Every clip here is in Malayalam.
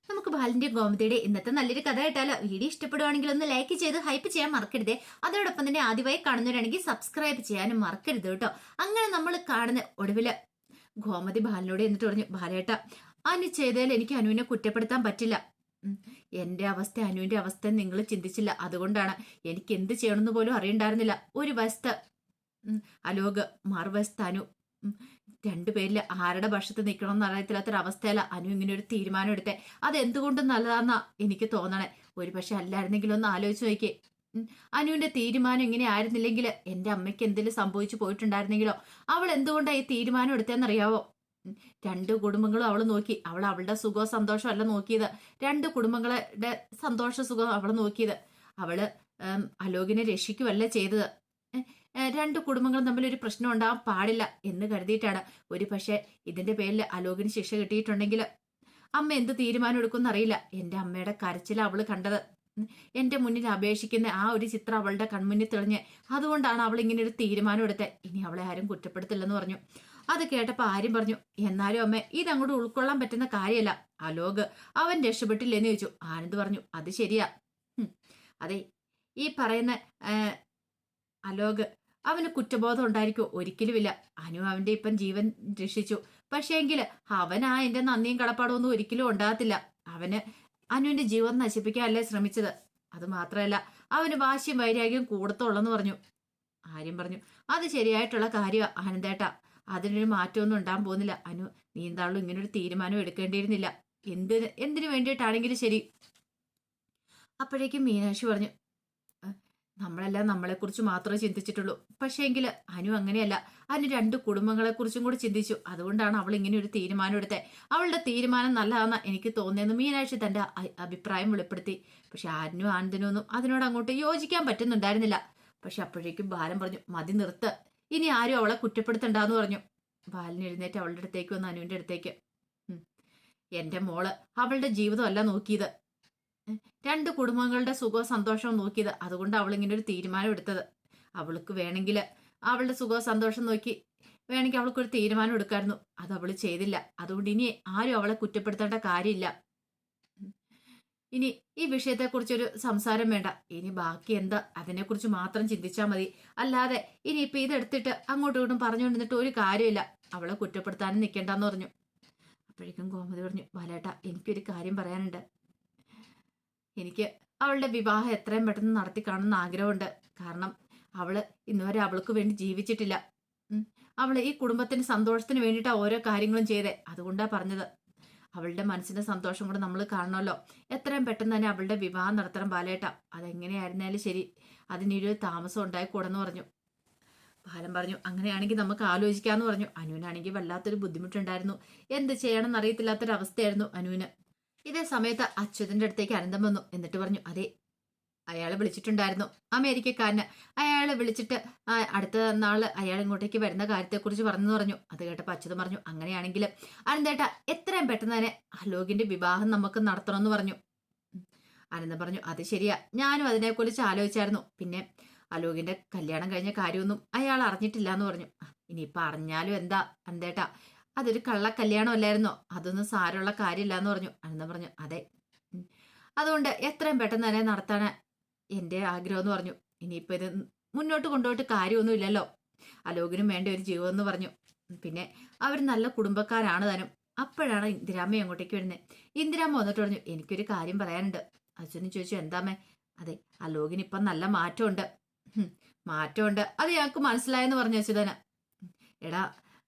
നമുക്ക് ബാലിന്റെയും ഗോമതിയുടെ ഇന്നത്തെ നല്ലൊരു കഥ കേട്ടാലോ? വീഡിയോ ഇഷ്ടപ്പെടുവാണെങ്കിൽ ഒന്ന് ലൈക്ക് ചെയ്ത് ഹൈപ്പ് ചെയ്യാൻ മറക്കരുതേ. അതോടൊപ്പം തന്നെ ആദ്യമായി കാണുന്നവരാണെങ്കിൽ സബ്സ്ക്രൈബ് ചെയ്യാനും മറക്കരുത് കേട്ടോ. അങ്ങനെ നമ്മൾ കാണുന്ന ഒടുവില് ഗോമതി ബാലിനോട് എന്നിട്ട് പറഞ്ഞു, ബാലേട്ട, അനു ചെയ്തതിൽ എനിക്ക് അനുവിനെ കുറ്റപ്പെടുത്താൻ പറ്റില്ല. എന്റെ അവസ്ഥ അനുവിന്റെ അവസ്ഥ നിങ്ങൾ ചിന്തിച്ചില്ല. അതുകൊണ്ടാണ് എനിക്ക് എന്ത് ചെയ്യണമെന്ന് പോലും അറിയണ്ടായിരുന്നില്ല. ഒരു വശത്ത് അലോക്, മറുവശത്ത് അനു. രണ്ടുപേരിൽ ആരുടെ പക്ഷത്ത് നിൽക്കണമെന്ന് അറിയത്തില്ലാത്തൊരവസ്ഥയല്ല അനു ഇങ്ങനെ ഒരു തീരുമാനം എടുത്തേ. അത് എന്തുകൊണ്ടും നല്ലതാന്നാ എനിക്ക് തോന്നണേ. ഒരു പക്ഷെ അല്ലായിരുന്നെങ്കിലും ഒന്ന് ആലോചിച്ച് നോക്കിയേ. അനുവിന്റെ തീരുമാനം ഇങ്ങനെ ആയിരുന്നില്ലെങ്കിൽ എന്റെ അമ്മയ്ക്ക് എന്തെങ്കിലും സംഭവിച്ചു പോയിട്ടുണ്ടായിരുന്നെങ്കിലോ? അവൾ എന്തുകൊണ്ടാണ് ഈ തീരുമാനം എടുത്തതെന്നറിയാവോ? രണ്ടു കുടുംബങ്ങളും അവൾ നോക്കി. അവൾ അവളുടെ സുഖവും സന്തോഷവും അല്ല നോക്കിയത്. രണ്ട് കുടുംബങ്ങളുടെ സന്തോഷ സുഖം അവൾ നോക്കിയത്. അവള് അലോകിനെ രക്ഷിക്കുകയല്ല ചെയ്തത്. രണ്ട് കുടുംബങ്ങളും തമ്മിൽ ഒരു പ്രശ്നം ഉണ്ടാവാൻ പാടില്ല എന്ന് കരുതിയിട്ടാണ്. ഒരു പക്ഷെ ഇതിന്റെ പേരിൽ അലോകിന് ശിക്ഷ കിട്ടിയിട്ടുണ്ടെങ്കിൽ അമ്മ എന്ത് തീരുമാനം എടുക്കുമെന്ന് അറിയില്ല. എന്റെ അമ്മയുടെ കരച്ചിൽ അവള് കണ്ടത്. എന്റെ മുന്നിൽ അപേക്ഷിക്കുന്ന ആ ഒരു ചിത്രം അവളുടെ കൺമുന്നിൽ തെളിഞ്ഞ്, അതുകൊണ്ടാണ് അവൾ ഇങ്ങനെ ഒരു തീരുമാനം എടുത്തത്. ഇനി അവളെ ആരും കുറ്റപ്പെടുത്തില്ലെന്ന് പറഞ്ഞു. അത് കേട്ടപ്പോ ആര്യം പറഞ്ഞു, എന്നാലും അമ്മ ഇതങ്ങോട്ട് ഉൾക്കൊള്ളാൻ പറ്റുന്ന കാര്യമല്ല. അലോക് അവൻ രക്ഷപ്പെട്ടില്ലെന്ന് ചോദിച്ചു. ആനന്ദ് പറഞ്ഞു, അത് ശരിയാ. അതെ, ഈ പറയുന്ന അലോക് അവന് കുറ്റബോധം ഉണ്ടായിരിക്കോ? ഒരിക്കലുമില്ല. അനു അവന്റെ ഇപ്പം ജീവൻ രക്ഷിച്ചു. പക്ഷേങ്കിൽ അവനാ എന്റെ നന്ദിയും കടപ്പാടും ഒന്നും ഒരിക്കലും ഉണ്ടാകത്തില്ല. അവന് അനുവിന്റെ ജീവൻ നശിപ്പിക്കാനല്ലേ ശ്രമിച്ചത്. അത് മാത്രമല്ല, അവന് വാശിയും വൈരാഗ്യവും കൂടത്തുള്ളെന്ന് പറഞ്ഞു. ആര്യം പറഞ്ഞു, അത് ശരിയായിട്ടുള്ള കാര്യമാണ് ആനന്ദേട്ടാ. അതിനൊരു മാറ്റമൊന്നും ഉണ്ടാകാൻ പോകുന്നില്ല. അനു, നീ എന്താളും ഇങ്ങനൊരു തീരുമാനം എടുക്കേണ്ടിയിരുന്നില്ല. എന്തിനു വേണ്ടിയിട്ടാണെങ്കിലും ശരി. അപ്പോഴേക്കും മീനാക്ഷി പറഞ്ഞു, നമ്മളെല്ലാം നമ്മളെക്കുറിച്ച് മാത്രമേ ചിന്തിച്ചിട്ടുള്ളൂ. പക്ഷേങ്കിൽ അനു അങ്ങനെയല്ല. അനു രണ്ട് കുടുംബങ്ങളെക്കുറിച്ചും കൂടി ചിന്തിച്ചു. അതുകൊണ്ടാണ് അവൾ ഇങ്ങനെ ഒരു തീരുമാനം എടുത്തത്. അവളുടെ തീരുമാനം നല്ലതാണെന്ന് എനിക്ക് തോന്നിയെന്ന് മീനാക്ഷി തന്റെ അഭിപ്രായം വെളിപ്പെടുത്തി. പക്ഷെ അനു ആനന്ദിനൊന്നും അതിനോട് അങ്ങോട്ട് യോജിക്കാൻ പറ്റുന്നുണ്ടായിരുന്നില്ല. പക്ഷെ അപ്പോഴേക്കും ബാലൻ പറഞ്ഞു, മതി നിർത്ത്, ഇനി ആരും അവളെ കുറ്റപ്പെടുത്തണ്ടെന്ന് പറഞ്ഞു. ബാലൻ എഴുന്നേറ്റ് അവളുടെ അടുത്തേക്ക് വന്ന് അനുവിന്റെ അടുത്തേക്ക്, എന്റെ മോള് അവളുടെ ജീവിതമല്ല നോക്കിയത്, രണ്ട് കുടുംബങ്ങളുടെ സുഖവും സന്തോഷവും നോക്കിയത്. അതുകൊണ്ട് അവൾ ഇങ്ങനെ ഒരു തീരുമാനം എടുത്തത്. അവൾക്ക് വേണമെങ്കിൽ അവളുടെ സുഖവും സന്തോഷം നോക്കി വേണമെങ്കിൽ അവൾക്കൊരു തീരുമാനം എടുക്കായിരുന്നു. അത് അവൾ ചെയ്തില്ല. അതുകൊണ്ട് ഇനി ആരും അവളെ കുറ്റപ്പെടുത്തേണ്ട കാര്യമില്ല. ഇനി ഈ വിഷയത്തെക്കുറിച്ചൊരു സംസാരം വേണ്ട. ഇനി ബാക്കി എന്താ അതിനെക്കുറിച്ച് മാത്രം ചിന്തിച്ചാൽ മതി. അല്ലാതെ ഇനിയിപ്പോൾ ഇതെടുത്തിട്ട് അങ്ങോട്ടും ഇങ്ങോട്ടും പറഞ്ഞുകൊണ്ടിരുന്നിട്ട് ഒരു കാര്യമില്ല. അവളെ കുറ്റപ്പെടുത്താനും നിൽക്കേണ്ടെന്ന് പറഞ്ഞു. അപ്പോഴേക്കും ഗോമതി പറഞ്ഞു, ബാലേട്ട, എനിക്കൊരു കാര്യം പറയാനുണ്ട്. എനിക്ക് അവളുടെ വിവാഹം എത്രയും പെട്ടെന്ന് നടത്തി കാണുന്ന ആഗ്രഹമുണ്ട്. കാരണം അവള് ഇന്നുവരെ അവൾക്ക് വേണ്ടി ജീവിച്ചിട്ടില്ല. അവള് ഈ കുടുംബത്തിന്റെ സന്തോഷത്തിന് വേണ്ടിയിട്ടാണ് ഓരോ കാര്യങ്ങളും ചെയ്തേ. അതുകൊണ്ടാണ് പറഞ്ഞത്. അവളുടെ മനസ്സിന്റെ സന്തോഷം കൂടെ നമ്മൾ കാണണമല്ലോ. എത്രയും പെട്ടെന്ന് തന്നെ അവളുടെ വിവാഹം നടത്തണം ബാലേട്ട. അതെങ്ങനെയായിരുന്നാലും ശരി, അതിനൊരു താമസം ഉണ്ടായിക്കൂടെന്ന് പറഞ്ഞു. ബാലൻ പറഞ്ഞു, അങ്ങനെയാണെങ്കിൽ നമുക്ക് ആലോചിക്കാന്ന് പറഞ്ഞു. അനുവിനാണെങ്കിൽ വല്ലാത്തൊരു ബുദ്ധിമുട്ടുണ്ടായിരുന്നു. എന്ത് ചെയ്യണമെന്ന് അറിയത്തില്ലാത്തൊരവസ്ഥയായിരുന്നു അനുവിന്. ഇതേ സമയത്ത് അച്യുതന്റെ അടുത്തേക്ക് അനന്തം വന്നു. എന്നിട്ട് പറഞ്ഞു, അതെ, അയാളെ വിളിച്ചിട്ടുണ്ടായിരുന്നു, അമേരിക്കക്കാരന്. അയാളെ വിളിച്ചിട്ട് അടുത്ത നാള് അയാൾ ഇങ്ങോട്ടേക്ക് വരുന്ന കാര്യത്തെക്കുറിച്ച് പറഞ്ഞു. അത് കേട്ടപ്പോൾ അച്യുതൻ പറഞ്ഞു, അങ്ങനെയാണെങ്കിൽ അനന്തേട്ട എത്രയും പെട്ടെന്ന് തന്നെ അലോകിന്റെ വിവാഹം നമുക്ക് നടത്തണമെന്ന് പറഞ്ഞു. അനന്തം പറഞ്ഞു, അത് ശരിയാ, ഞാനും അതിനെക്കുറിച്ച് ആലോചിച്ചായിരുന്നു. പിന്നെ അലോകിന്റെ കല്യാണം കഴിഞ്ഞ കാര്യമൊന്നും അയാൾ അറിഞ്ഞിട്ടില്ല എന്ന് പറഞ്ഞു. ഇനിയിപ്പൊ അറിഞ്ഞാലും എന്താ അനന്തേട്ട, അതൊരു കള്ള കല്യാണം അല്ലായിരുന്നോ? അതൊന്നും സാരമുള്ള കാര്യമില്ല എന്ന് പറഞ്ഞു. അനന്തം പറഞ്ഞു, അതെ, അതുകൊണ്ട് എത്രയും പെട്ടെന്ന് തന്നെ നടത്താൻ എന്റെ ആഗ്രഹം എന്ന് പറഞ്ഞു. ഇനിയിപ്പോ ഇത് മുന്നോട്ട് കൊണ്ടുപോയിട്ട് കാര്യമൊന്നും ഇല്ലല്ലോ. അലോകിനും വേണ്ട ഒരു ജീവൻ എന്ന് പറഞ്ഞു. പിന്നെ അവർ നല്ല കുടുംബക്കാരാണ് താനും. അപ്പോഴാണ് ഇന്ദിരാമ്മ അങ്ങോട്ടേക്ക് വരുന്നത്. ഇന്ദിരാമ്മ വന്നിട്ട് പറഞ്ഞു, എനിക്കൊരു കാര്യം പറയാനുണ്ട്. അച്ഛനും ചോദിച്ചു, എന്താമ്മേ? അതെ, അലോകിന് ഇപ്പം നല്ല മാറ്റമുണ്ട്. മാറ്റമുണ്ട്, അത് ഞങ്ങൾക്ക് മനസ്സിലായെന്ന് പറഞ്ഞു അച്യുതന്. എടാ,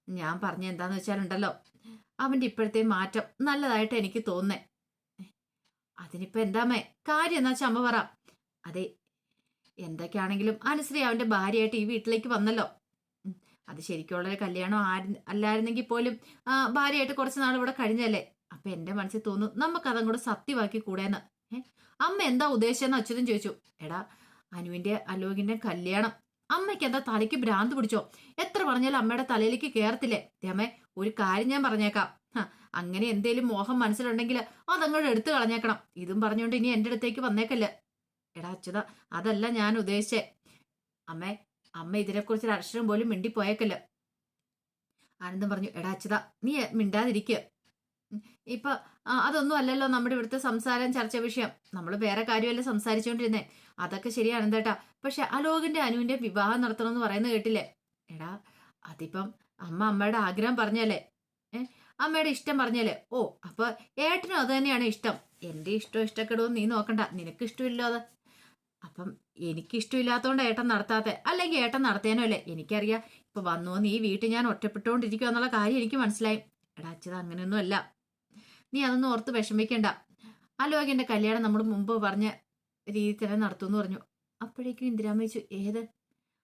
ഞാൻ പറഞ്ഞ എന്താന്ന് വെച്ചാലുണ്ടല്ലോ, അവന്റെ ഇപ്പോഴത്തെ മാറ്റം നല്ലതായിട്ട് എനിക്ക് തോന്നേ. അതിനിപ്പോ എന്താമേ കാര്യം എന്നാ വെച്ചാൽ അമ്മ പറ. അതെ, എന്തൊക്കെയാണെങ്കിലും അനുശ്രീ അവന്റെ ഭാര്യയായിട്ട് ഈ വീട്ടിലേക്ക് വന്നല്ലോ. അത് ശരിക്കുള്ളൊരു കല്യാണം അല്ലായിരുന്നെങ്കിൽ പോലും ഭാര്യയായിട്ട് കുറച്ച് നാൾ ഇവിടെ കഴിഞ്ഞല്ലേ. അപ്പൊ എന്റെ മനസ്സിൽ തോന്നുന്നു നമുക്കതും കൂടെ സത്യമാക്കി കൂടെന്ന്. അമ്മ എന്താ ഉദ്ദേശിച്ചെന്ന് അച്യുതൻ ചോദിച്ചു. എടാ, അനുവിന്റെ അലോകിന്റെ കല്യാണം അമ്മയ്ക്ക് എന്താ തലയ്ക്ക് ഭ്രാന്ത് പിടിച്ചോ? എത്ര പറഞ്ഞാലും അമ്മയുടെ തലയിലേക്ക് കേറത്തില്ലേ? അമ്മേ, ഒരു കാര്യം ഞാൻ പറഞ്ഞേക്കാം. അങ്ങനെ എന്തേലും മോഹം മനസ്സിലുണ്ടെങ്കിൽ അതങ്ങോട്ട് എടുത്തു കളഞ്ഞേക്കണം. ഇതും പറഞ്ഞുകൊണ്ട് ഇനി എന്റെ അടുത്തേക്ക് വന്നേക്കല്ല. എടാ അച്യുത, അതല്ല ഞാൻ ഉദ്ദേശിച്ചേ. അമ്മ ഇതിനെക്കുറിച്ചൊരു അക്ഷരം പോലും മിണ്ടിപ്പോയേക്കല്ല. ആനന്ദം പറഞ്ഞു, എടാ അച്യുത, നീ മിണ്ടാതിരിക്കുക. ഇപ്പൊ അതൊന്നും അല്ലല്ലോ നമ്മുടെ ഇവിടുത്തെ സംസാരം ചർച്ച വിഷയം. നമ്മൾ വേറെ കാര്യമല്ല സംസാരിച്ചുകൊണ്ടിരുന്നേ. അതൊക്കെ ശരിയാണ് കേട്ടാ. പക്ഷെ അലോകിന്റെ അനുവിന്റെ വിവാഹം നടത്തണമെന്ന് പറയുന്നത് കേട്ടില്ലേ? എടാ, അതിപ്പം അമ്മയുടെ ആഗ്രഹം പറഞ്ഞല്ലേ? ഏ അമ്മയുടെ ഇഷ്ടം പറഞ്ഞല്ലേ? ഓ, അപ്പൊ ഏട്ടനും അത് തന്നെയാണ് ഇഷ്ടം. എന്റെ ഇഷ്ടം ഇഷ്ടപ്പെടുമെന്ന് നീ നോക്കണ്ട. നിനക്ക് ഇഷ്ടമില്ലോ അത്. അപ്പം എനിക്ക് ഇഷ്ടമില്ലാത്തോണ്ട് ഏട്ടൻ നടത്താത്തെ. അല്ലെങ്കിൽ ഏട്ടൻ നടത്തേനോ അല്ലേ? എനിക്കറിയാം. ഇപ്പൊ വന്നോന്ന് ഈ വീട്ടിൽ ഞാൻ ഒറ്റപ്പെട്ടുകൊണ്ടിരിക്കുക എന്നുള്ള കാര്യം എനിക്ക് മനസ്സിലായി. എടാ അച്ഛത് അങ്ങനെയൊന്നും അല്ല. നീ അതൊന്നും ഓർത്ത് വിഷമിക്കണ്ട. ആലോകിന്റെ കല്യാണം നമ്മൾ മുമ്പ് പറഞ്ഞ രീതിയിൽ തന്നെ നടത്തുമെന്ന് പറഞ്ഞു. അപ്പോഴേക്കും ഇന്ദിരാമ്മ ചോദിച്ചു, ഏത്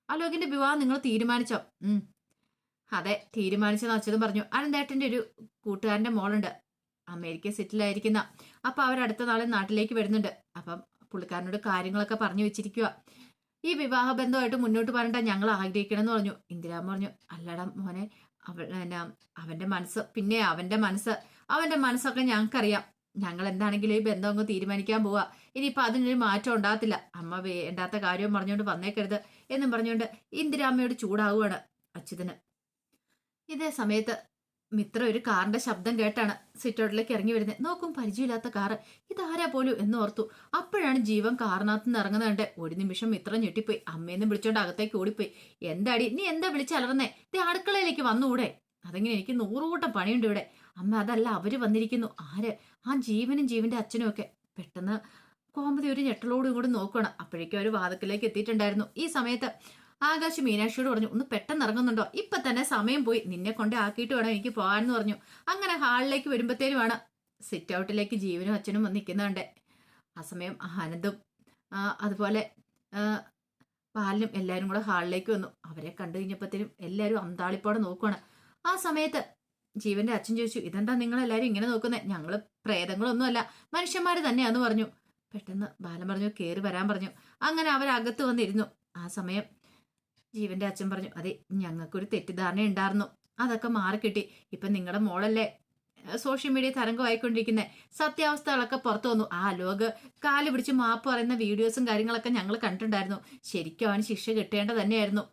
ആലോകിന്റെ വിവാഹം നിങ്ങൾ തീരുമാനിച്ചോ? അതെ, തീരുമാനിച്ചെന്ന് അച്ഛനും പറഞ്ഞു. അനന്തേട്ടന്റെ ഒരു കൂട്ടുകാരന്റെ മോളുണ്ട്, അമേരിക്ക സെറ്റിലായിരിക്കുന്ന. അപ്പൊ അവരടുത്ത നാളെ നാട്ടിലേക്ക് വരുന്നുണ്ട്. അപ്പം പുള്ളിക്കാരനോട് കാര്യങ്ങളൊക്കെ പറഞ്ഞു വെച്ചിരിക്കുക. ഈ വിവാഹ ബന്ധമായിട്ട് മുന്നോട്ട് പോരണ്ട, ഞങ്ങൾ ആഗ്രഹിക്കണം എന്ന് പറഞ്ഞു. ഇന്ദിരാമ്മ പറഞ്ഞു, അല്ലടാ മോനെ, അവന്റെ മനസ്സ്, പിന്നെ അവന്റെ മനസ്സൊക്കെ ഞങ്ങൾക്കറിയാം. ഞങ്ങൾ എന്താണെങ്കിലും ഈ ബന്ധം അങ്ങ് തീരുമാനിക്കാൻ പോവാ. ഇനിയിപ്പൊ അതിനൊരു മാറ്റം ഉണ്ടാകത്തില്ല. അമ്മ വേണ്ടാത്ത കാര്യവും പറഞ്ഞുകൊണ്ട് വന്നേക്കരുത് എന്നും പറഞ്ഞുകൊണ്ട് ഇന്ദിരാമ്മയോട് ചൂടാവുകയാണ് അച്യുതന്. ഇതേ സമയത്ത് മിത്ര ഒരു കാറിന്റെ ശബ്ദം കേട്ടാണ് സിറ്റൗട്ടിലേക്ക് ഇറങ്ങി വരുന്നത്. നോക്കും, പരിചയമില്ലാത്ത കാറ്. ഇതാരാ പോലും എന്ന് ഓർത്തു. അപ്പോഴാണ് ജീവൻ കാറിനകത്ത് നിന്ന് ഇറങ്ങുന്നത് കണ്ട് ഒരു നിമിഷം മിത്ര ഞെട്ടിപ്പോയി. അമ്മയെന്ന് വിളിച്ചോണ്ട് അകത്തേക്ക് ഓടിപ്പോയി. എന്താടി നീ എന്താ വിളിച്ചലർന്നേ? ഇത് അടുക്കളയിലേക്ക് വന്നുകൂടെ? അതെങ്ങനെ? എനിക്ക് 100 കൂട്ടം പണിയുണ്ട് ഇവിടെ. അമ്മ അതല്ല, അവര് വന്നിരിക്കുന്നു. ആര്? ആ ജീവനും ജീവന്റെ അച്ഛനും ഒക്കെ. പെട്ടെന്ന് കോമതി ഒരു ഞെട്ടലോടും കൂടി നോക്കുകയാണ്. അപ്പോഴേക്കും അവർ വാതിക്കലേക്ക് എത്തിയിട്ടുണ്ടായിരുന്നു. ഈ സമയത്ത് ആകാശ് മീനാക്ഷിയോട് പറഞ്ഞു, ഒന്ന് പെട്ടെന്ന് ഇറങ്ങുന്നുണ്ടോ? ഇപ്പൊ തന്നെ സമയം പോയി, നിന്നെ കൊണ്ട് ആക്കിയിട്ട് വേണം എനിക്ക് പോകാനെന്ന് പറഞ്ഞു. അങ്ങനെ ഹാളിലേക്ക് വരുമ്പോഴത്തേനുമാണ് സിറ്റ് ഔട്ടിലേക്ക് ജീവനും അച്ഛനും വന്ന് നിൽക്കുന്നുണ്ട്. ആ സമയം ആനന്ദും അതുപോലെ പാലിനും എല്ലാവരും കൂടെ ഹാളിലേക്ക് വന്നു. അവരെ കണ്ടു കഴിഞ്ഞപ്പോഴത്തേനും എല്ലാവരും അന്താളിപ്പോടെ നോക്കുവാണ്. ആ സമയത്ത് ജീവന്റെ അച്ഛൻ ചോദിച്ചു, ഇതെന്താ നിങ്ങൾ എല്ലാവരും ഇങ്ങനെ നോക്കുന്നേ? ഞങ്ങള് പ്രേതങ്ങളൊന്നുമല്ല, മനുഷ്യന്മാര് തന്നെയാന്ന് പറഞ്ഞു. പെട്ടെന്ന് ബാലൻ പറഞ്ഞു, കയറി വരാൻ പറഞ്ഞു. അങ്ങനെ അവരകത്ത് വന്നിരുന്നു. ആ സമയം ജീവന്റെ അച്ഛൻ പറഞ്ഞു, അതെ, ഞങ്ങൾക്കൊരു തെറ്റിദ്ധാരണ ഉണ്ടായിരുന്നു, അതൊക്കെ മാറിക്കിട്ടി. ഇപ്പൊ നിങ്ങളുടെ മോളല്ലേ സോഷ്യൽ മീഡിയ തരംഗമായിക്കൊണ്ടിരിക്കുന്നത്. സത്യാവസ്ഥകളൊക്കെ പുറത്തു വന്നു. ആ ലോക് കാല് പിടിച്ച് മാപ്പ് പറയുന്ന വീഡിയോസും കാര്യങ്ങളൊക്കെ ഞങ്ങൾ കണ്ടിട്ടുണ്ടായിരുന്നു. ശരിക്കും അവന് ശിക്ഷ കിട്ടേണ്ടത് തന്നെയായിരുന്നു.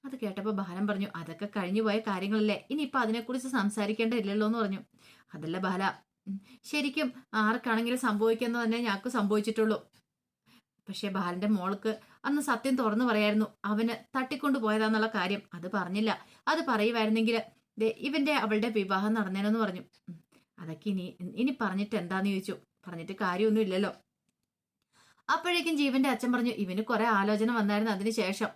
അത് കേട്ടപ്പോൾ ബാലൻ പറഞ്ഞു, അതൊക്കെ കഴിഞ്ഞു പോയ കാര്യങ്ങളല്ലേ, ഇനിയിപ്പൊ അതിനെക്കുറിച്ച് സംസാരിക്കേണ്ടതില്ലല്ലോ എന്ന് പറഞ്ഞു. അതല്ല ബാല, ശരിക്കും ആർക്കാണെങ്കിലും സംഭവിക്കുന്നത് തന്നെ ഞങ്ങൾക്ക് സംഭവിച്ചിട്ടുള്ളൂ. പക്ഷെ ബാലന്റെ മോൾക്ക് അന്ന് സത്യം തുറന്നു പറയായിരുന്നു. അവന് തട്ടിക്കൊണ്ടു പോയതാന്നുള്ള കാര്യം അത് പറഞ്ഞില്ല. അത് പറയുമായിരുന്നെങ്കിൽ അവളുടെ വിവാഹം നടന്നേനെന്ന് പറഞ്ഞു. അതൊക്കെ ഇനി പറഞ്ഞിട്ട് എന്താന്ന് ചോദിച്ചു. പറഞ്ഞിട്ട് കാര്യമൊന്നും ഇല്ലല്ലോ. അപ്പോഴേക്കും ജീവന്റെ അച്ഛൻ പറഞ്ഞു, ഇവന് കുറെ ആലോചന വന്നായിരുന്നു അതിന് ശേഷം.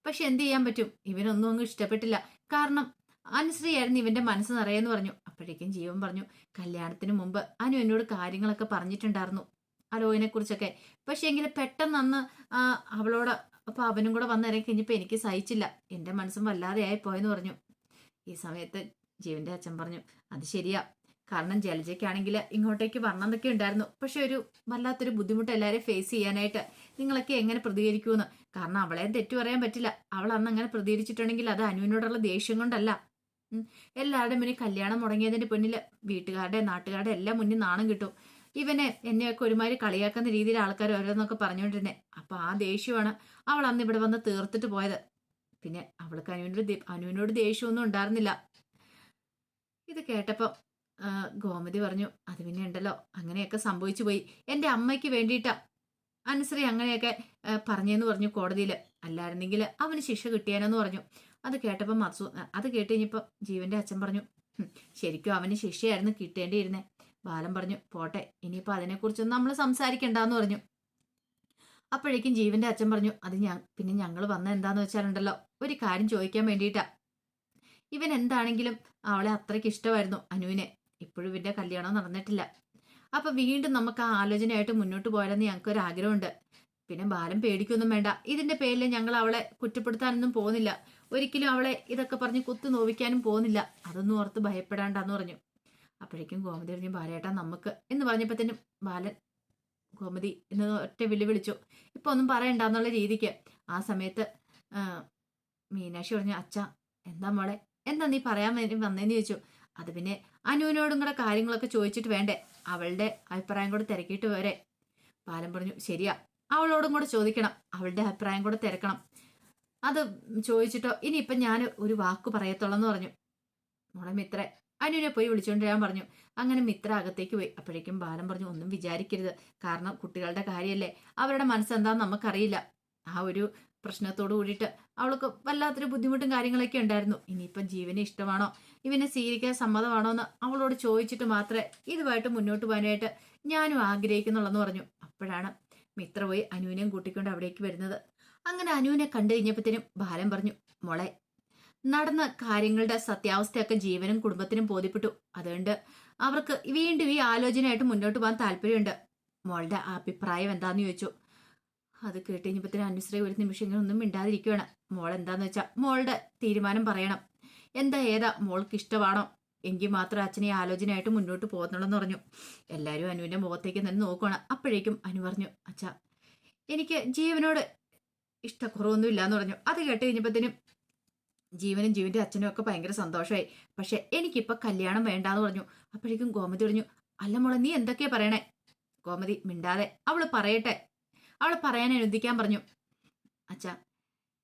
പക്ഷെ എന്ത് ചെയ്യാൻ പറ്റും, ഇവനൊന്നും അങ്ങ് ഇഷ്ടപ്പെട്ടില്ല. കാരണം അനുശ്രീയായിരുന്നു ഇവന്റെ മനസ്സ് നിറയെന്ന് പറഞ്ഞു. അപ്പോഴേക്കും ജീവൻ പറഞ്ഞു, കല്യാണത്തിന് മുമ്പ് അനു എന്നോട് കാര്യങ്ങളൊക്കെ പറഞ്ഞിട്ടുണ്ടായിരുന്നു അലോകിനെ കുറിച്ചൊക്കെ. പക്ഷെ എങ്കിൽ പെട്ടെന്ന് അന്ന് അവളോട് അപ്പൊ അവനും കൂടെ വന്നിറങ്ങി കഴിഞ്ഞപ്പോ എനിക്ക് സഹിച്ചില്ല, എന്റെ മനസ്സും വല്ലാതെ ആയി പോയെന്ന് പറഞ്ഞു. ഈ സമയത്ത് ജീവന്റെ അച്ഛൻ പറഞ്ഞു, അത് ശരിയാ, കാരണം ജലജയ്ക്കാണെങ്കിൽ ഇങ്ങോട്ടേക്ക് വരണമെന്നൊക്കെ ഉണ്ടായിരുന്നു. പക്ഷെ ഒരു വല്ലാത്തൊരു ബുദ്ധിമുട്ട് എല്ലാവരെയും ഫേസ് ചെയ്യാനായിട്ട്. നിങ്ങളൊക്കെ എങ്ങനെ പ്രതികരിക്കുമെന്ന്. കാരണം അവളെ തെറ്റു പറയാൻ പറ്റില്ല. അവൾ അന്ന് അങ്ങനെ പ്രതികരിച്ചിട്ടുണ്ടെങ്കിൽ അത് അനുവിനോടുള്ള ദേഷ്യം കൊണ്ടല്ല. എല്ലാവരുടെയും മുന്നിൽ കല്യാണം മുടങ്ങിയതിന്റെ പിന്നിൽ വീട്ടുകാരുടെ നാട്ടുകാരുടെ എല്ലാം മുന്നിൽ നാണം കിട്ടും. ഇവനെ എന്നെയൊക്കെ ഒരുമാതിരി കളിയാക്കുന്ന രീതിയിൽ ആൾക്കാർ ഓരോന്നൊക്കെ പറഞ്ഞുകൊണ്ടിരുന്നേ. അപ്പൊ ആ ദേഷ്യമാണ് അവൾ അന്ന് ഇവിടെ വന്ന് തീർത്തിട്ട് പോയത്. പിന്നെ അവൾക്ക് അനുവിനോട് ദേഷ്യമൊന്നും ഉണ്ടായിരുന്നില്ല. ഇത് കേട്ടപ്പോ ഗോമതി പറഞ്ഞു, അത് പിന്നെ ഉണ്ടല്ലോ, അങ്ങനെയൊക്കെ സംഭവിച്ചു പോയി. എന്റെ അമ്മയ്ക്ക് വേണ്ടിയിട്ടാ അനുശ്രീ അങ്ങനെയൊക്കെ പറഞ്ഞെന്ന് പറഞ്ഞു കോടതിയിൽ. അല്ലായിരുന്നെങ്കിൽ അവന് ശിക്ഷ കിട്ടിയാനെന്ന് പറഞ്ഞു. അത് കേട്ടപ്പോൾ അത് കേട്ട് കഴിഞ്ഞപ്പോ ജീവന്റെ അച്ഛൻ പറഞ്ഞു, ശരിക്കും അവന് ശിക്ഷയായിരുന്നു കിട്ടേണ്ടിയിരുന്നേ. ബാലൻ പറഞ്ഞു, പോട്ടെ, ഇനിയിപ്പോ അതിനെക്കുറിച്ചൊന്നും നമ്മൾ സംസാരിക്കണ്ടെന്ന് പറഞ്ഞു. അപ്പോഴേക്കും ജീവന്റെ അച്ഛൻ പറഞ്ഞു, അത് പിന്നെ ഞങ്ങൾ വന്ന എന്താന്ന് വെച്ചാലുണ്ടല്ലോ, ഒരു കാര്യം ചോദിക്കാൻ വേണ്ടിയിട്ടാ. ഇവൻ എന്താണെങ്കിലും അവളെ അത്രയ്ക്ക് ഇഷ്ടമായിരുന്നു അനുവിനെ. ഇപ്പോഴും ഇവന്റെ കല്യാണം നടന്നിട്ടില്ല. അപ്പൊ വീണ്ടും നമുക്ക് ആ ആലോചനയായിട്ട് മുന്നോട്ട് പോയാലെന്ന് ഞങ്ങൾക്കൊരു ആഗ്രഹമുണ്ട്. പിന്നെ ബാലൻ പേടിക്കൊന്നും വേണ്ട, ഇതിന്റെ പേരിൽ ഞങ്ങൾ അവളെ കുറ്റപ്പെടുത്താനൊന്നും പോകുന്നില്ല. ഒരിക്കലും അവളെ ഇതൊക്കെ പറഞ്ഞ് കുത്തു നോവിക്കാനും പോകുന്നില്ല. അതൊന്നും ഓർത്ത് ഭയപ്പെടാണ്ടെന്ന് പറഞ്ഞു. അപ്പോഴേക്കും ഗോമതി പറഞ്ഞു, ബാലേട്ടാ നമുക്ക് എന്ന് പറഞ്ഞപ്പോഴത്തേനും ബാലൻ ഗോമതി എന്ന് ഒറ്റ വിളിച്ചു. ഇപ്പൊ ഒന്നും പറയണ്ടെന്നുള്ള രീതിക്ക്. ആ സമയത്ത് മീനാക്ഷി പറഞ്ഞു, അച്ഛ എന്താ മോളെ, എന്താ നീ പറയാൻ വേണ്ടി വന്നേന്ന് ചോദിച്ചു. അത് പിന്നെ അനുവിനോടും കൂടെ കാര്യങ്ങളൊക്കെ ചോദിച്ചിട്ട് വേണ്ടേ, അവളുടെ അഭിപ്രായം കൂടെ തിരക്കിയിട്ട് വരെ. ബാലൻ പറഞ്ഞു, ശരിയാ, അവളോടും കൂടെ ചോദിക്കണം, അവളുടെ അഭിപ്രായം കൂടെ തിരക്കണം. അത് ചോദിച്ചിട്ടോ ഇനിയിപ്പം ഞാൻ ഒരു വാക്ക് പറയത്തുള്ളെന്ന് പറഞ്ഞു. മോളെ മിത്രേ, അനുവിനെ പോയി വിളിച്ചോണ്ട് ഞാൻ പറഞ്ഞു. അങ്ങനെ മിത്ര അകത്തേക്ക് പോയി. അപ്പോഴേക്കും ബാലൻ പറഞ്ഞു, ഒന്നും വിചാരിക്കരുത്, കാരണം കുട്ടികളുടെ കാര്യമല്ലേ, അവരുടെ മനസ്സെന്താന്ന് നമുക്കറിയില്ല. ആ ഒരു പ്രശ്നത്തോട് കൂടിയിട്ട് അവൾക്ക് വല്ലാത്തൊരു ബുദ്ധിമുട്ടും കാര്യങ്ങളൊക്കെ ഉണ്ടായിരുന്നു. ഇനിയിപ്പം ജീവനെ ഇഷ്ടമാണോ, ഇവനെ സ്വീകരിക്കാൻ സമ്മതമാണോ എന്ന് അവളോട് ചോദിച്ചിട്ട് മാത്രമേ ഇതുമായിട്ട് മുന്നോട്ട് പോകാനായിട്ട് ഞാനും ആഗ്രഹിക്കുന്നുള്ളെന്ന് പറഞ്ഞു. അപ്പോഴാണ് മിത്ര പോയി അനുവിനെയും കൂട്ടിക്കൊണ്ട് അവിടേക്ക് വരുന്നത്. അങ്ങനെ അനുവിനെ കണ്ടു കഴിഞ്ഞപ്പോഴത്തേനും ബാലൻ പറഞ്ഞു, മോളെ, നടന്ന കാര്യങ്ങളുടെ സത്യാവസ്ഥയൊക്കെ ജീവനും കുടുംബത്തിനും ബോധ്യപ്പെട്ടു. അതുകൊണ്ട് അവർക്ക് വീണ്ടും ഈ ആലോചനയായിട്ട് മുന്നോട്ട് പോകാൻ താല്പര്യമുണ്ട്. മോളുടെ അഭിപ്രായം എന്താന്ന് ചോദിച്ചു. അത് കേട്ട് കഴിഞ്ഞപ്പോഴത്തേനും അനുശ്രീ ഒരു നിമിഷം ഒന്നും മിണ്ടാതിരിക്കുകയാണ്. മോൾ എന്താന്ന് വെച്ചാൽ മോളുടെ തീരുമാനം പറയണം. എന്താ ഏതാ മോൾക്ക് ഇഷ്ടമാണോ എങ്കിൽ മാത്രം അച്ഛനെ ഈ ആലോചനയായിട്ട് മുന്നോട്ട് പോകുന്നുള്ളെന്ന് പറഞ്ഞു. എല്ലാവരും അനുവിന്റെ മുഖത്തേക്ക് തന്നെ നോക്കുകയാണ്. അപ്പോഴേക്കും അനു പറഞ്ഞു, അച്ഛാ, എനിക്ക് ജീവനോട് ഇഷ്ടക്കുറവൊന്നും ഇല്ലാന്ന് പറഞ്ഞു. അത് കേട്ട് കഴിഞ്ഞപ്പോഴത്തേനും ജീവനും ജീവന്റെ അച്ഛനും ഒക്കെ ഭയങ്കര സന്തോഷമായി. പക്ഷെ എനിക്കിപ്പൊ കല്യാണം വേണ്ടാന്ന് പറഞ്ഞു. അപ്പോഴേക്കും ഗോമതി പറഞ്ഞു, അല്ല മോളെ, നീ എന്തൊക്കെയാ പറയണേ? ഗോമതി മിണ്ടാതെ അവള് പറയട്ടെ, അവള് പറയാൻ അനുവദിക്കാൻ പറഞ്ഞു. അച്ഛാ,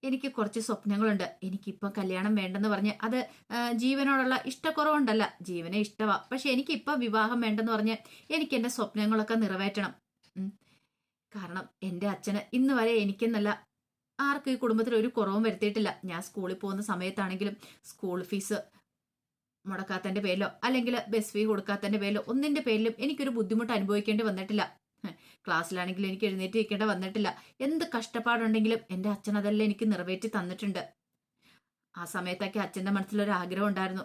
എനിക്ക് കുറച്ച് സ്വപ്നങ്ങളുണ്ട്. എനിക്കിപ്പൊ കല്യാണം വേണ്ടെന്ന് പറഞ്ഞ് അത് ജീവനോടുള്ള ഇഷ്ടക്കുറവുണ്ടല്ല, ജീവനെ ഇഷ്ടമാ. പക്ഷെ എനിക്കിപ്പൊ വിവാഹം വേണ്ടെന്ന് പറഞ്ഞ് എനിക്ക് എന്റെ സ്വപ്നങ്ങളൊക്കെ നിറവേറ്റണം. കാരണം എന്റെ അച്ഛന് ഇന്ന് വരെ എനിക്കെന്നല്ല ആർക്കും ഈ കുടുംബത്തിൽ ഒരു കുറവും വരുത്തിയിട്ടില്ല. ഞാൻ സ്കൂളിൽ പോകുന്ന സമയത്താണെങ്കിലും സ്കൂൾ ഫീസ് മുടക്കാത്തതിന്റെ പേരിലോ അല്ലെങ്കിൽ ബസ് ഫീ കൊടുക്കാത്തതിന്റെ പേരിലോ ഒന്നിന്റെ പേരിലും എനിക്കൊരു ബുദ്ധിമുട്ട് അനുഭവിക്കേണ്ടി വന്നിട്ടില്ല. ക്ലാസ്സിലാണെങ്കിലും എനിക്ക് എഴുന്നേറ്റ് നിൽക്കേണ്ട വന്നിട്ടില്ല. എന്ത് കഷ്ടപ്പാടുണ്ടെങ്കിലും എൻ്റെ അച്ഛൻ അതെല്ലാം എനിക്ക് നിറവേറ്റി തന്നിട്ടുണ്ട്. ആ സമയത്തൊക്കെ അച്ഛൻ്റെ മനസ്സിലൊരു ആഗ്രഹം ഉണ്ടായിരുന്നു,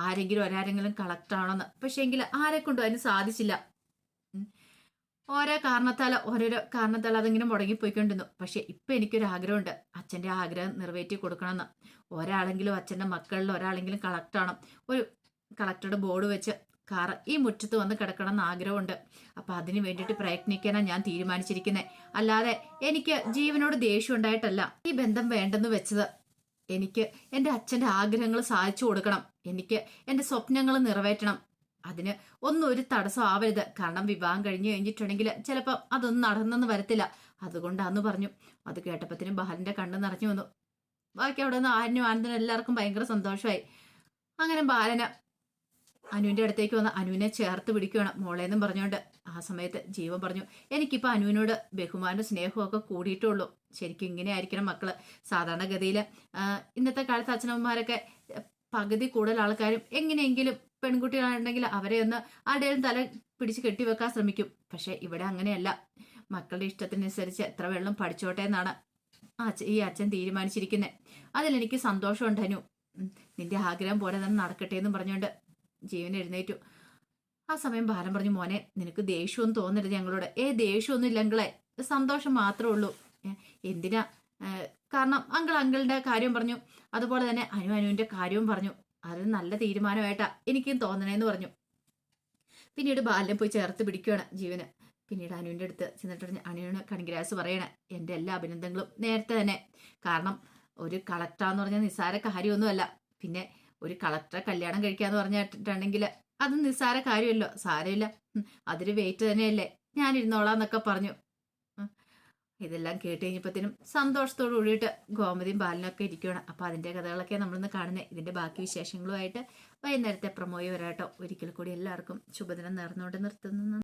ആരെങ്കിലും കളക്ടർ ആണോന്ന്. പക്ഷേ എങ്കിൽ ആരെ കൊണ്ടും അതിന് സാധിച്ചില്ല. ഓരോരോ കാരണത്താൽ അതിങ്ങനെ മുടങ്ങിപ്പോയിക്കൊണ്ടിരുന്നു. പക്ഷെ ഇപ്പൊ എനിക്കൊരു ആഗ്രഹമുണ്ട്, അച്ഛൻ്റെ ആഗ്രഹം നിറവേറ്റി കൊടുക്കണമെന്ന്. ഒരാളെങ്കിലും അച്ഛൻ്റെ മക്കളിൽ ഒരാളെങ്കിലും കളക്ടറാണ്. ഒരു കളക്ടറുടെ ബോർഡ് വെച്ച് കാറ് ഈ മുറ്റത്ത് വന്ന് കിടക്കണം എന്ന് ആഗ്രഹമുണ്ട്. അപ്പൊ അതിന് വേണ്ടിയിട്ട് പ്രയത്നിക്കാനാണ് ഞാൻ തീരുമാനിച്ചിരിക്കുന്നത്. അല്ലാതെ എനിക്ക് ജീവനോട് ദേഷ്യം ഉണ്ടായിട്ടല്ല ഈ ബന്ധം വേണ്ടെന്ന് വെച്ചത്. എനിക്ക് എൻ്റെ അച്ഛൻ്റെ ആഗ്രഹങ്ങൾ സാധിച്ചു കൊടുക്കണം. എനിക്ക് എൻ്റെ സ്വപ്നങ്ങൾ നിറവേറ്റണം. അതിന് ഒന്നും ഒരു തടസ്സം ആവരുത്. കാരണം വിവാഹം കഴിഞ്ഞു കഴിഞ്ഞിട്ടുണ്ടെങ്കിൽ ചിലപ്പോൾ അതൊന്നും നടന്നെന്ന് വരത്തില്ല. അതുകൊണ്ടാന്ന് പറഞ്ഞു. അത് കേട്ടപ്പത്തിനും ബാലന്റെ കണ്ണ് നിറഞ്ഞു വന്നു. ബാക്കി അവിടെ നിന്ന് ആനും ആനന്ദനും എല്ലാവർക്കും ഭയങ്കര സന്തോഷമായി. അങ്ങനെ ബാലന് അനുവിന്റെ അടുത്തേക്ക് വന്ന് അനുവിനെ ചേർത്ത് പിടിക്കുകയാണ്, മോളേന്നും പറഞ്ഞുകൊണ്ട്. ആ സമയത്ത് ജീവൻ പറഞ്ഞു, എനിക്കിപ്പോൾ അനുവിനോട് ബഹുമാനവും സ്നേഹവും ഒക്കെ കൂടിയിട്ടുള്ളൂ. ശരിക്കും ഇങ്ങനെ ആയിരിക്കണം മക്കള്. സാധാരണഗതിയിൽ ഇന്നത്തെ കാലത്ത് അച്ഛനമ്മമാരൊക്കെ പകുതി കൂടുതൽ ആൾക്കാരും എങ്ങനെയെങ്കിലും പെൺകുട്ടികളുണ്ടെങ്കിൽ അവരെ ഒന്ന് ആരുടെയും തല പിടിച്ച് കെട്ടിവെക്കാൻ ശ്രമിക്കും. പക്ഷെ ഇവിടെ അങ്ങനെയല്ല. മക്കളുടെ ഇഷ്ടത്തിനനുസരിച്ച് എത്ര വെള്ളം പഠിച്ചോട്ടെ എന്നാണ് ഈ അച്ഛൻ തീരുമാനിച്ചിരിക്കുന്നത്. അതിലെനിക്ക് സന്തോഷമുണ്ട് അനു. നിന്റെ ആഗ്രഹം പോലെ തന്നെ നടക്കട്ടെ എന്നും പറഞ്ഞുകൊണ്ട് ജീവൻ എഴുന്നേറ്റു. ആ സമയം ബാലൻ പറഞ്ഞു, മോനെ, നിനക്ക് ദേഷ്യമൊന്നും തോന്നരുത് ഞങ്ങളോട്. ദേഷ്യമൊന്നും ഇല്ലെങ്കിലേ സന്തോഷം മാത്രമേ ഉള്ളൂ. എന്തിനാ? കാരണം അങ്കിളുടെ കാര്യം പറഞ്ഞു, അതുപോലെ തന്നെ അനുവിന്റെ കാര്യവും പറഞ്ഞു. അത് നല്ല തീരുമാനമായിട്ടാ എനിക്കും തോന്നണേന്ന് പറഞ്ഞു. പിന്നീട് ബാലനെ പോയി ചേർത്ത് പിടിക്കുകയാണ് ജീവന്. പിന്നീട് അനുവിന്റെ അടുത്ത് ചെന്നിട്ട് അനുവിന് കൺഗ്രാസ് പറയണേ, എൻ്റെ എല്ലാ അഭിനന്ദനങ്ങളും നേരത്തെ തന്നെ. കാരണം ഒരു കളക്ടറാന്ന് പറഞ്ഞാൽ നിസ്സാര കാര്യമൊന്നുമല്ല. പിന്നെ ഒരു കളക്ടറെ കല്യാണം കഴിക്കാന്ന് പറഞ്ഞിട്ടുണ്ടെങ്കിൽ അത് നിസ്സാര കാര്യമല്ലോ. സാരമില്ല, അതൊരു വെയിറ്റ് തന്നെയല്ലേ, ഞാൻ ഇരുന്നോളാന്നൊക്കെ പറഞ്ഞു. ഇതെല്ലാം കേട്ട് കഴിഞ്ഞപ്പോഴത്തേനും സന്തോഷത്തോടു കൂടിയിട്ട് ഗോമതിയും ബാലനൊക്കെ ഇരിക്കുകയാണ്. അപ്പോൾ അതിൻ്റെ കഥകളൊക്കെ നമ്മളിന്ന് കാണുന്നത്. ഇതിൻ്റെ ബാക്കി വിശേഷങ്ങളുമായിട്ട് വൈകുന്നേരത്തെ പ്രമോയി വരാട്ടോ. ഒരിക്കൽ കൂടി എല്ലാവർക്കും ശുഭദിനം നേർന്നുകൊണ്ട് നിർത്തുന്നു.